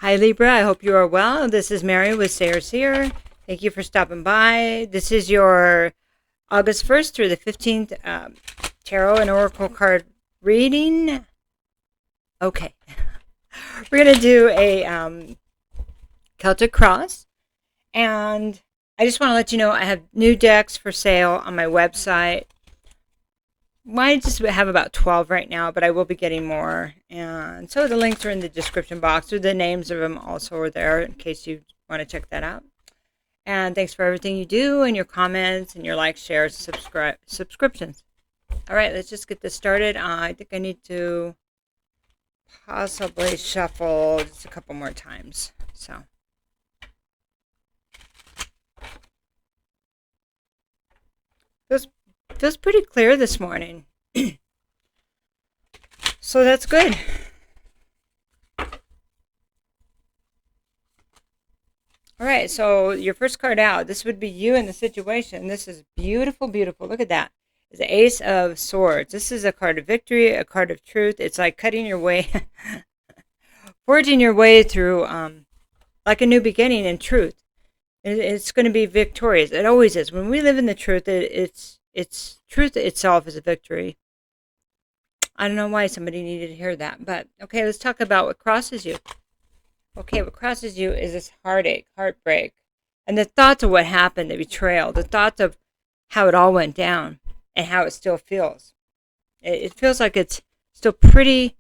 Hi Libra, I hope you are well. This is Mary with Sayre. Thank you for stopping by. This is your August 1st through the 15th Tarot and Oracle card reading. Okay. We're going to do a Celtic Cross. And I just want to let you know I have new decks for sale on my website. I just have about 12 right now, but I will be getting more. And so the links are in the description box, or the names of them also are there in case you want to check that out. And thanks for everything you do and your comments and your likes, shares, subscriptions. All right, let's just get this started. I think I need to possibly shuffle just a couple more times. So. Feels pretty clear this morning. So that's good. All right, so your first card out, this would be you in the situation. This is beautiful, beautiful. Look at that. It's the Ace of Swords. This is a card of victory, a card of truth. It's like cutting your way, forging your way through like a new beginning in truth. It's going to be victorious. It always is. When we live in the truth, it's truth itself is a victory. I don't know why somebody needed to hear that, but okay, let's talk about what crosses you. Okay, what crosses you is this heartache, heartbreak, and the thoughts of what happened, the betrayal, the thoughts of how it all went down and how it still feels. It feels like it's still pretty,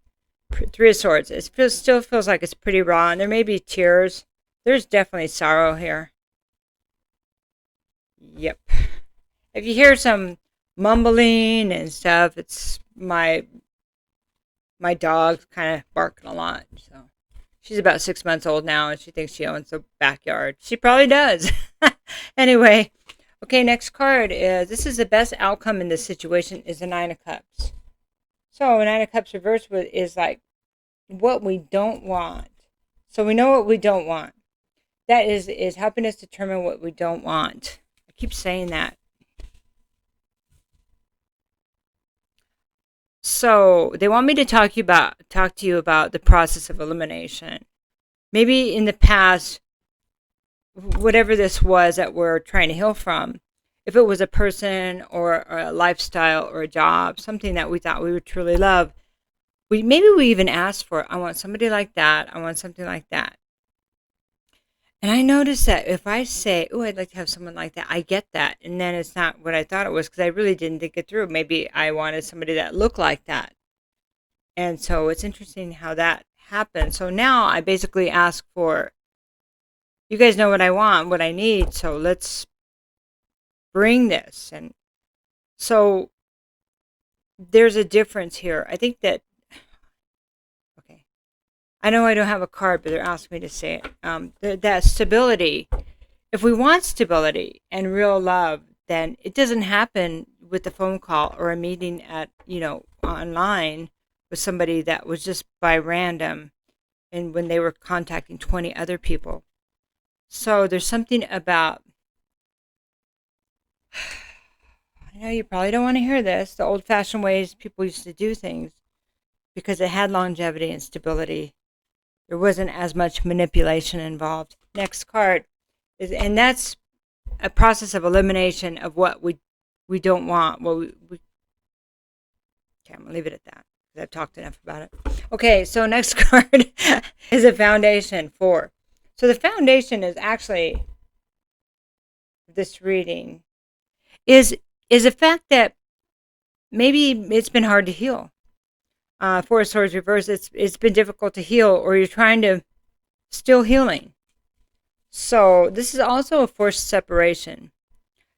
Three of Swords. Still feels like it's pretty raw, and there may be tears. There's definitely sorrow here. Yep. If you hear some mumbling and stuff, it's my dog's kind of barking a lot. So she's about 6 months old now, and she thinks she owns the backyard. She probably does. Anyway, okay, next card is, this is the best outcome in this situation, is the Nine of Cups. So Nine of Cups reversed is like what we don't want. So we know what we don't want. That is helping us determine what we don't want. I keep saying that. So they want me to talk to you about the process of elimination. Maybe in the past, whatever this was that we're trying to heal from, if it was a person or a lifestyle or a job, something that we thought we would truly love, maybe we even asked for it. I want somebody like that. I want something like that. And I noticed that if I say, oh, I'd like to have someone like that, I get that. And then it's not what I thought it was because I really didn't think it through. Maybe I wanted somebody that looked like that. And so it's interesting how that happened. So now I basically ask for, you guys know what I want, what I need. So let's bring this. And so there's a difference here. I think that, okay, I know I don't have a card, but they're asking me to say it. That stability, if we want stability and real love, then it doesn't happen with a phone call or a meeting at, online with somebody that was just by random and when they were contacting 20 other people. So there's something about, I know you probably don't want to hear this, the old-fashioned ways people used to do things, because it had longevity and stability. There wasn't as much manipulation involved. Next card is, and that's a process of elimination of what we don't want. Well, okay, I'm gonna leave it at that because I've talked enough about it. Okay, so next card is a foundation 4. So the foundation is actually this reading is the fact that maybe it's been hard to heal. 4 of Swords reverse, it's been difficult to heal, or you're trying to still healing. So this is also a forced separation,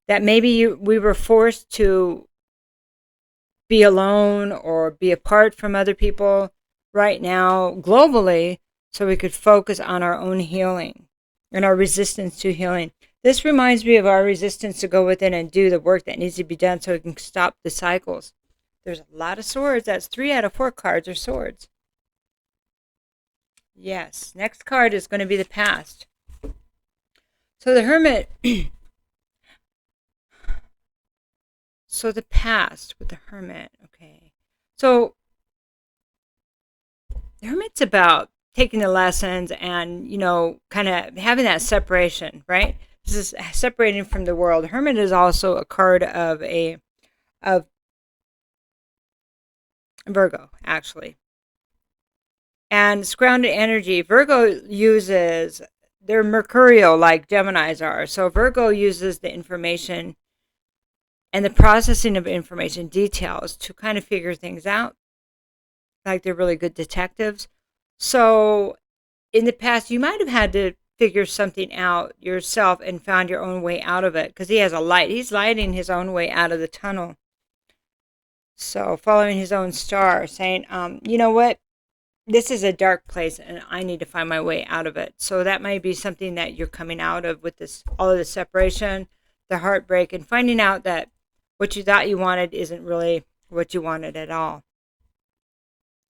that maybe we were forced to be alone or be apart from other people right now globally so we could focus on our own healing and our resistance to healing. This reminds me of our resistance to go within and do the work that needs to be done so we can stop the cycles. There's a lot of swords. That's 3 out of 4 cards are swords. Yes. Next card is going to be the past. So the Hermit. So the past with the Hermit. Okay. So the Hermit's about taking the lessons and, kind of having that separation, right? This is separating from the world. Hermit is also a card of Virgo, actually. And it's grounded energy. Virgo uses, they're mercurial like Geminis are. So Virgo uses the information and the processing of information details to kind of figure things out. Like they're really good detectives. So in the past, you might have had to figure something out yourself and found your own way out of it because he has a light. He's lighting his own way out of the tunnel. So following his own star, saying, you know what? This is a dark place and I need to find my way out of it. So that might be something that you're coming out of with this, all of the separation, the heartbreak, and finding out that what you thought you wanted isn't really what you wanted at all.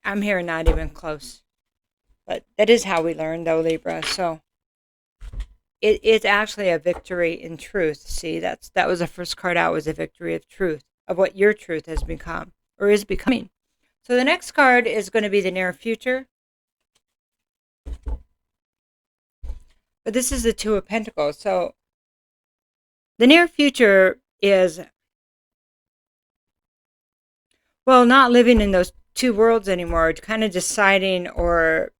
I'm here not even close. But that is how we learn, though, Libra. So it's actually a victory in truth. See, that was the first card out, was a victory of truth, of what your truth has become or is becoming. So the next card is going to be the near future. But this is the Two of Pentacles. So the near future is, well, not living in those two worlds anymore, kind of deciding or...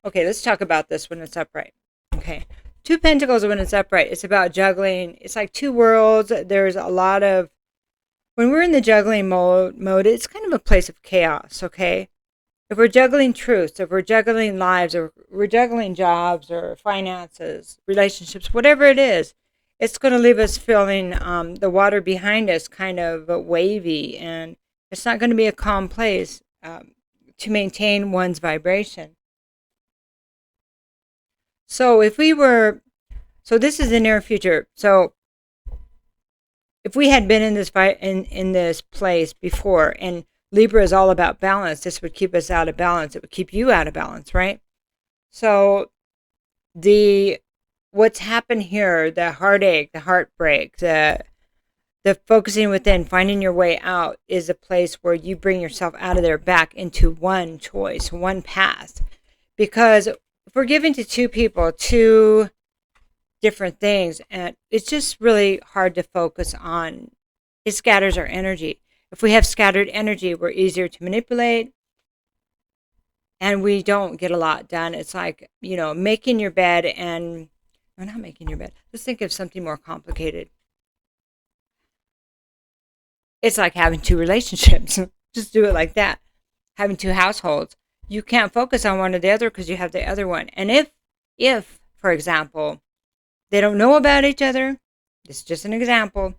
Okay, let's talk about this when it's upright. Okay. Two Pentacles when it's upright. It's about juggling. It's like two worlds. There's a lot of... When we're in the juggling mode, it's kind of a place of chaos, okay? If we're juggling truths, if we're juggling lives, or we're juggling jobs or finances, relationships, whatever it is, it's going to leave us feeling the water behind us kind of wavy, and it's not going to be a calm place to maintain one's vibration. So if we were... So this is the near future. So if we had been in this in this place before, and Libra is all about balance, this would keep us out of balance. It would keep you out of balance, right? So what's happened here, the heartache, the heartbreak, the focusing within, finding your way out, is a place where you bring yourself out of there back into one choice, one path. Because if we're giving to two people, two different things, and it's just really hard to focus on. It scatters our energy. If we have scattered energy, we're easier to manipulate and we don't get a lot done. It's like, making your bed and... No, not making your bed. Let's think of something more complicated. It's like having two relationships. Just do it like that. Having two households. You can't focus on one or the other because you have the other one. And if, for example, they don't know about each other, this is just an example,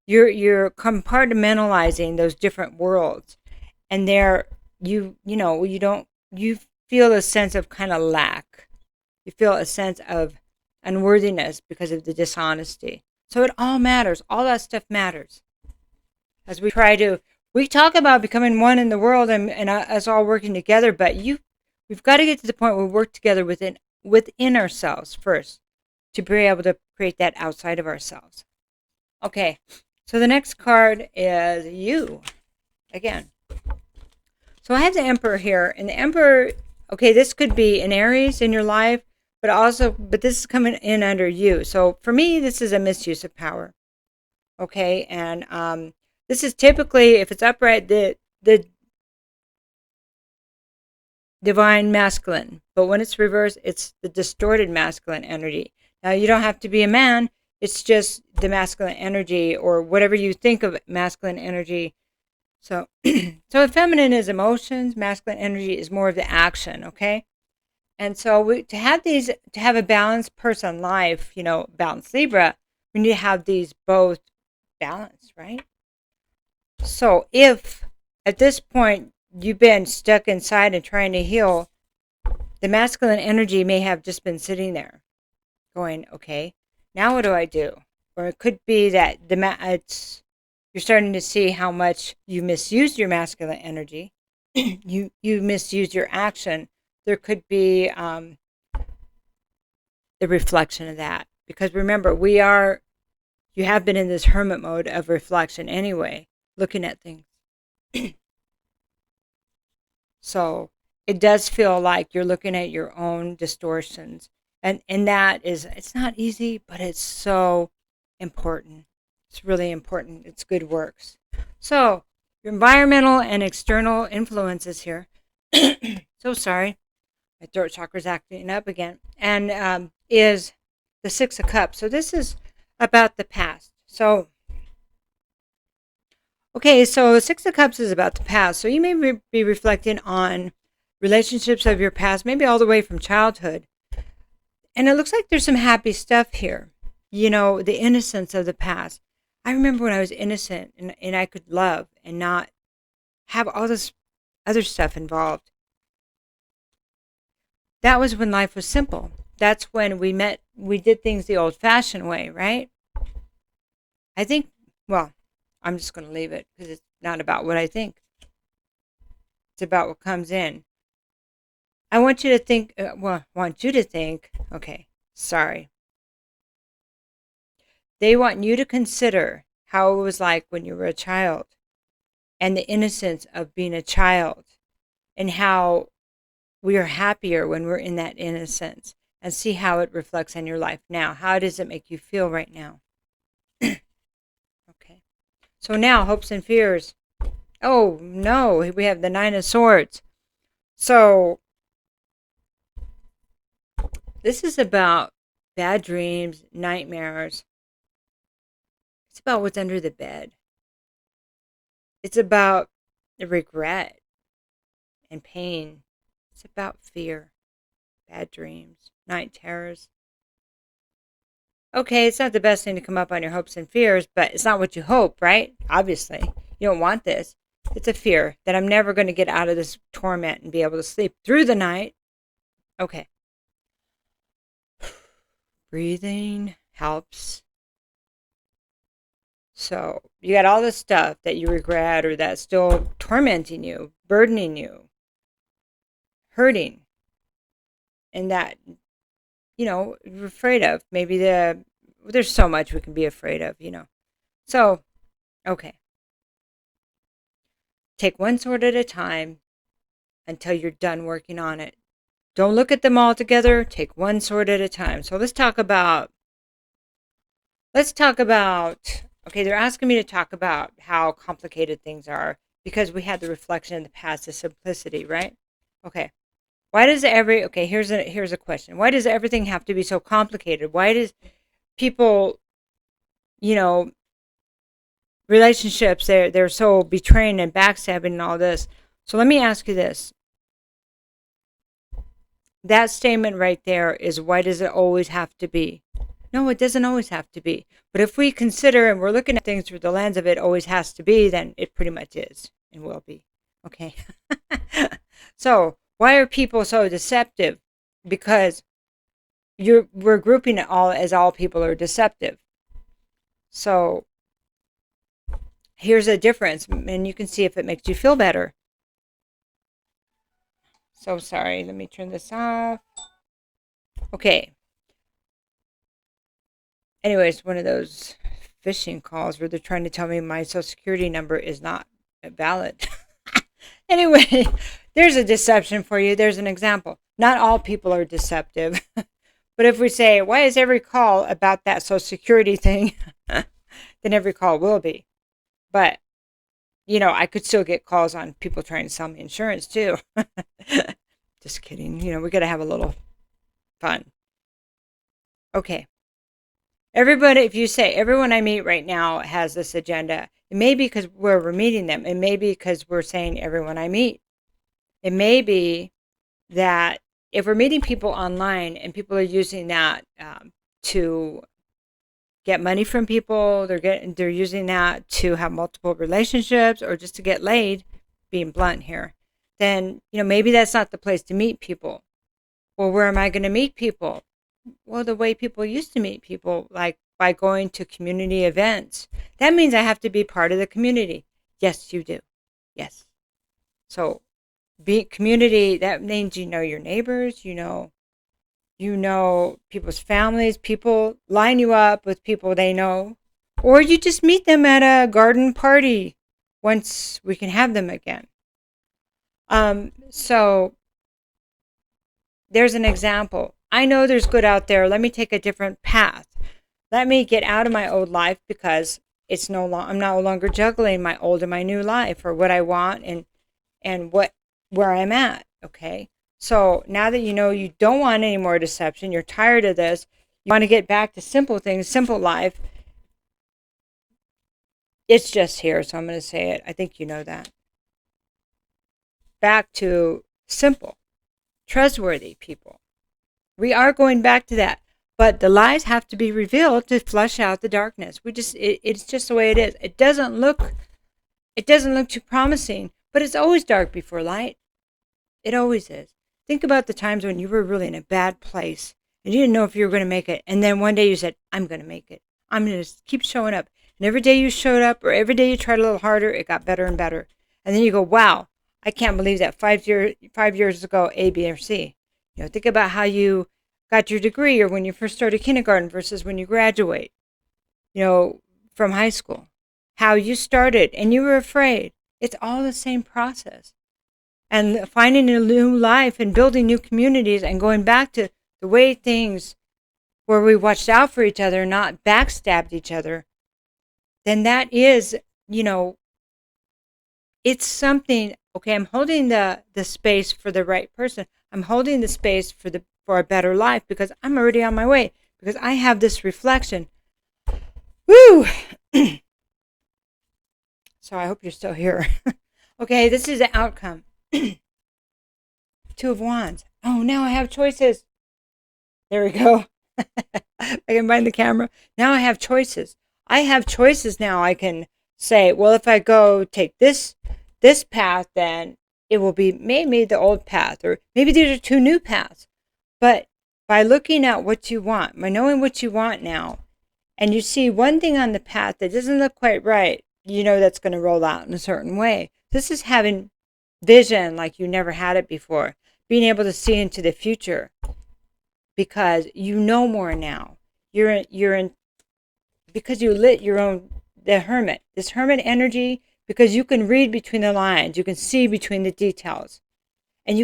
you're compartmentalizing those different worlds, and you feel a sense of kind of lack. You feel a sense of unworthiness because of the dishonesty. So it all matters. All that stuff matters. As we talk about becoming one in the world and us all working together, but we've got to get to the point where we work together within ourselves first, to be able to create that outside of ourselves. Okay, so the next card is you, again. So I have the Emperor here, and the Emperor, okay, this could be an Aries in your life, but this is coming in under you. So for me, this is a misuse of power. Okay, and this is typically, if it's upright, the divine masculine, but when it's reversed, it's the distorted masculine energy. Now, you don't have to be a man. It's just the masculine energy, or whatever you think of masculine energy. So, so feminine is emotions. Masculine energy is more of the action. Okay, and so to have a balanced person life, balanced Libra, we need to have these both balanced, right? So if at this point you've been stuck inside and trying to heal, the masculine energy may have just been sitting there, going, okay, now what do I do? Or it could be that you're starting to see how much you misused your masculine energy. you misused your action. There could be the reflection of that. Because remember, you have been in this hermit mode of reflection anyway, looking at things. So it does feel like you're looking at your own distortions. And that is, it's not easy, but it's so important. It's really important. It's good works. So your environmental and external influences here. So sorry. My throat chakra's acting up again. And is the Six of Cups. So this is about the past. So, okay, so Six of Cups is about the past. So you may be reflecting on relationships of your past, maybe all the way from childhood. And it looks like there's some happy stuff here. You know, the innocence of the past. I remember when I was innocent and I could love and not have all this other stuff involved. That was when life was simple. That's when we did things the old fashioned way, right? I think, well, I'm just going to leave it because it's not about what I think. It's about what comes in. I want you to think, okay, sorry. They want you to consider how it was like when you were a child and the innocence of being a child and how we are happier when we're in that innocence, and see how it reflects on your life now. How does it make you feel right now? Okay. So now, hopes and fears. Oh, no, we have the Nine of Swords. So this is about bad dreams, nightmares. It's about what's under the bed. It's about the regret and pain. It's about fear, bad dreams, night terrors. Okay, it's not the best thing to come up on your hopes and fears, but it's not what you hope, right? Obviously, you don't want this. It's a fear that I'm never going to get out of this torment and be able to sleep through the night. Okay. Breathing helps. So you got all this stuff that you regret or that's still tormenting you, burdening you, hurting, and that, you're afraid of. Maybe there's so much we can be afraid of, So, okay. Take one sword at a time until you're done working on it. Don't look at them all together. Take one sword at a time. So let's talk about, okay, they're asking me to talk about how complicated things are because we had the reflection in the past of simplicity, right? Okay. Why does here's a question. Why does everything have to be so complicated? Why does people, relationships, they're so betraying and backstabbing and all this. So let me ask you this. That statement right there is, why does it always have to be? No, it doesn't always have to be. But if we consider and we're looking at things through the lens of it always has to be, then it pretty much is and will be. Okay. So why are people so deceptive? Because we're grouping it all as all people are deceptive. So here's a difference, and you can see if it makes you feel better. So sorry, let me turn this off. Okay. Anyways, one of those phishing calls where they're trying to tell me my social security number is not valid. Anyway, there's a deception for you. There's an example. Not all people are deceptive. But if we say, why is every call about that social security thing? Then every call will be. But, I could still get calls on people trying to sell me insurance too. Just kidding. We got to have a little fun. Okay. Everybody, if you say everyone I meet right now has this agenda, it may be because we're meeting them. It may be because we're saying everyone I meet. It may be that if we're meeting people online and people are using that to get money from people, they're using that to have multiple relationships or just to get laid, being blunt here, then maybe that's not the place to meet people. Well, where am I going to meet people? Well, the way people used to meet people, like by going to community events. That means I have to be part of the community. Yes, you do. Yes. So be community, that means your neighbors, people's families, people line you up with people they know, or you just meet them at a garden party once we can have them again. So there's an example. I know there's good out there. Let me take a different path. Let me get out of my old life because I'm no longer juggling my old and my new life, or what I want and where I'm at. Okay. So now that you know you don't want any more deception, you're tired of this, you want to get back to simple things, simple life. It's just here, so I'm going to say it. I think you know that. Back to simple, trustworthy people. We are going back to that. But the lies have to be revealed to flush out the darkness. It's just the way it is. It doesn't look too promising, but it's always dark before light. It always is. Think about the times when you were really in a bad place and you didn't know if you were going to make it. And then one day you said, I'm going to make it. I'm going to keep showing up. And every day you showed up, or every day you tried a little harder, it got better and better. And then you go, wow, I can't believe that 5 years ago, A, B, or C. Think about how you got your degree, or when you first started kindergarten versus when you graduate, from high school. How you started and you were afraid. It's all the same process. And finding a new life and building new communities and going back to the way things where we watched out for each other, not backstabbed each other, then that is, it's something. Okay, I'm holding the space for the right person. I'm holding the space for a better life because I'm already on my way, because I have this reflection. Woo! So I hope you're still here. Okay, this is the outcome. Two of Wands. Oh, now I have choices. There we go. I can find the camera. Now I have choices. I have choices now. I can say, well, if I go take this path, then it will be maybe the old path, or maybe these are two new paths. But by looking at what you want, by knowing what you want now, and you see one thing on the path that doesn't look quite right, that's going to roll out in a certain way. This is having vision like you never had it before, being able to see into the future, because you know more now. You're in because you lit the hermit, this hermit energy, because you can read between the lines, you can see between the details, and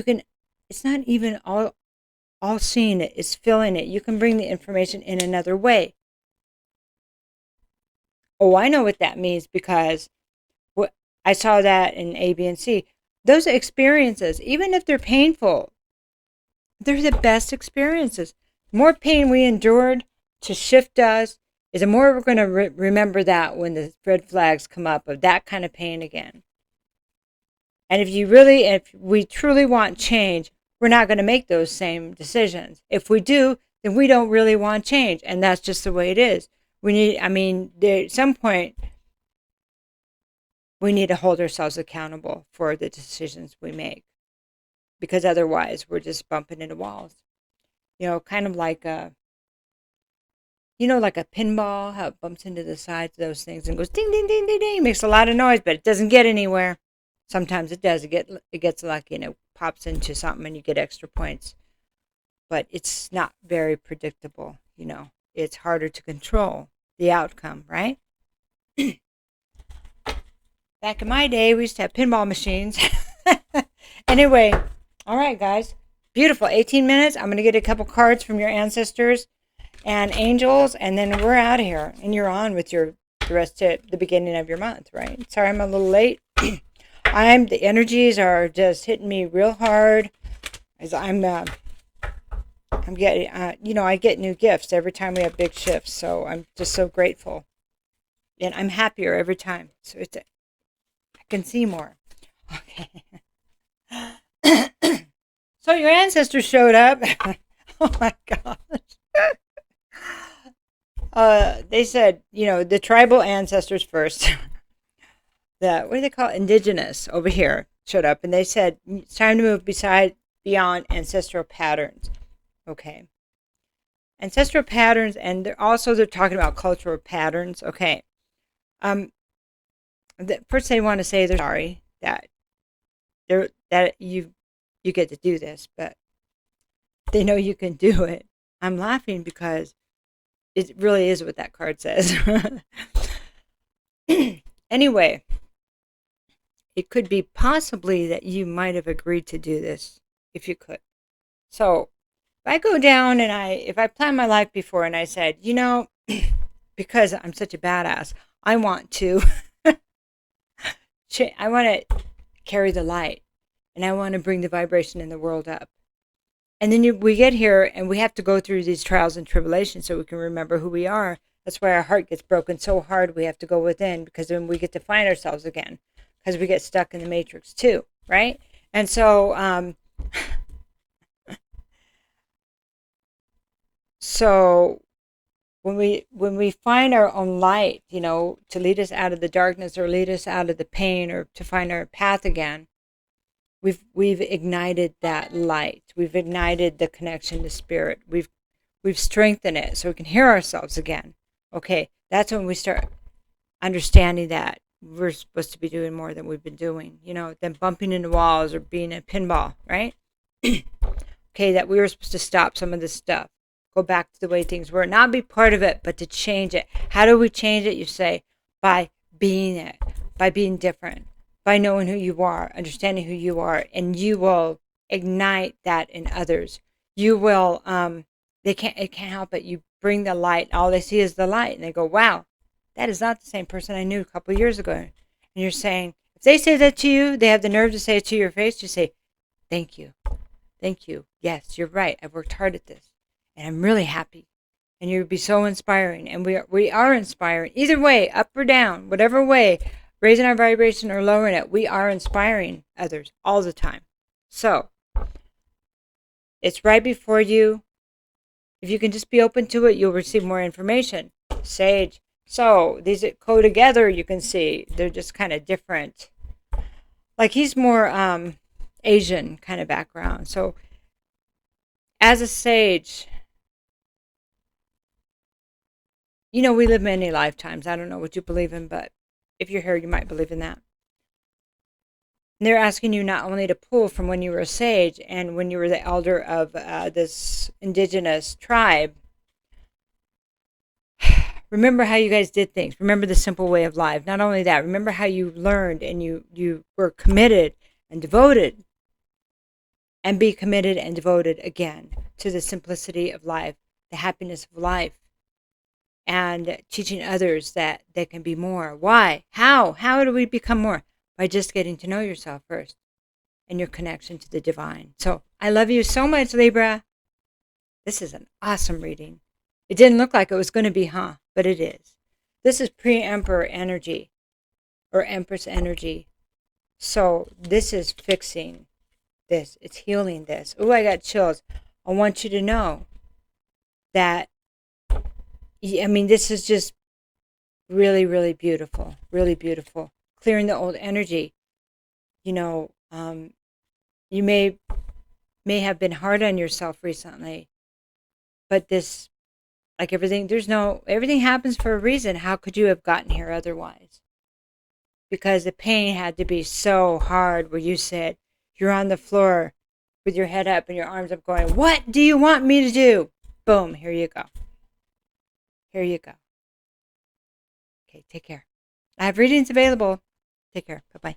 it's not even all seeing it, it's feeling it. You can bring the information in another way. Oh, I know what that means, because I saw that in A, B, and C. Those experiences, even if they're painful, they're the best experiences. The more pain we endured to shift us, is the more we're going to remember that when the red flags come up of that kind of pain again. And if we truly want change, we're not going to make those same decisions. If we do, then we don't really want change. And that's just the way it is. At some point, we need to hold ourselves accountable for the decisions we make, because otherwise we're just bumping into walls. Kind of like like a pinball, how it bumps into the sides of those things and goes ding, ding, ding, ding, ding, makes a lot of noise, but it doesn't get anywhere. Sometimes it does. It gets lucky and it pops into something and you get extra points. But it's not very predictable, It's harder to control the outcome, right? Back in my day, we used to have pinball machines. Anyway, all right, guys. Beautiful. 18 minutes. I'm going to get a couple cards from your ancestors and angels, and then we're out of here. And you're on with the rest of the beginning of your month, right? Sorry, I'm a little late. The energies are just hitting me real hard, as I'm getting, I get new gifts every time we have big shifts, so I'm just so grateful, and I'm happier every time. So I can see more. Okay. So your ancestors showed up. Oh my gosh. They said, the tribal ancestors first. What do they call it? Indigenous over here showed up, and they said it's time to move beyond ancestral patterns. Okay. Ancestral patterns, and they're talking about cultural patterns. Okay. First they want to say they're sorry that you get to do this, but they know you can do it. I'm laughing because it really is what that card says. Anyway, it could be possibly that you might have agreed to do this if you could. So if I go down and if I planned my life before and I said, because I'm such a badass, I want to, I want to carry the light, and I want to bring the vibration in the world up. And then we get here and we have to go through these trials and tribulations so we can remember who we are. That's why our heart gets broken so hard. We have to go within, because then we get to find ourselves again, because we get stuck in the matrix too, right? And so, so when we find our own light, to lead us out of the darkness or lead us out of the pain or to find our path again, we've ignited that light. We've ignited the connection to spirit. We've strengthened it so we can hear ourselves again. Okay, that's when we start understanding that we're supposed to be doing more than we've been doing, than bumping into walls or being a pinball, right? Okay, that we were supposed to stop some of this stuff, go back to the way things were, not be part of it, but to change it. How do we change it? You say, by being it, by being different, by knowing who you are, understanding who you are, and you will ignite that in others. You will, it can't help it. You bring the light. All they see is the light, and they go, wow, that is not the same person I knew a couple of years ago. And you're saying, if they say that to you, they have the nerve to say it to your face, you say, thank you. Thank you. Yes, you're right. I've worked hard at this, and I'm really happy. And you'd be so inspiring. And we are inspiring. Either way, up or down, whatever way, raising our vibration or lowering it, we are inspiring others all the time. So it's right before you. If you can just be open to it, you'll receive more information. Sage. So these go together, you can see they're just kind of different. Like he's more Asian kind of background. So as a sage, we live many lifetimes. I don't know what you believe in, but if you're here, you might believe in that. And they're asking you not only to pull from when you were a sage and when you were the elder of this indigenous tribe. Remember how you guys did things. Remember the simple way of life. Not only that, remember how you learned and you were committed and devoted. And be committed and devoted again to the simplicity of life, the happiness of life, and teaching others that they can be more. Why? How? How do we become more? By just getting to know yourself first and your connection to the divine. So I love you so much, Libra. This is an awesome reading. It didn't look like it was going to be, but it is. This is pre-emperor energy or empress energy. So this is fixing this. It's healing this. Oh, I got chills. I want you to know that, this is just really, really beautiful. Really beautiful. Clearing the old energy. You may have been hard on yourself recently, but this, like everything, everything happens for a reason. How could you have gotten here otherwise? Because the pain had to be so hard where you said, you're on the floor with your head up and your arms up going, what do you want me to do? Boom, here you go. Here you go. Okay, take care. I have readings available. Take care. Bye-bye.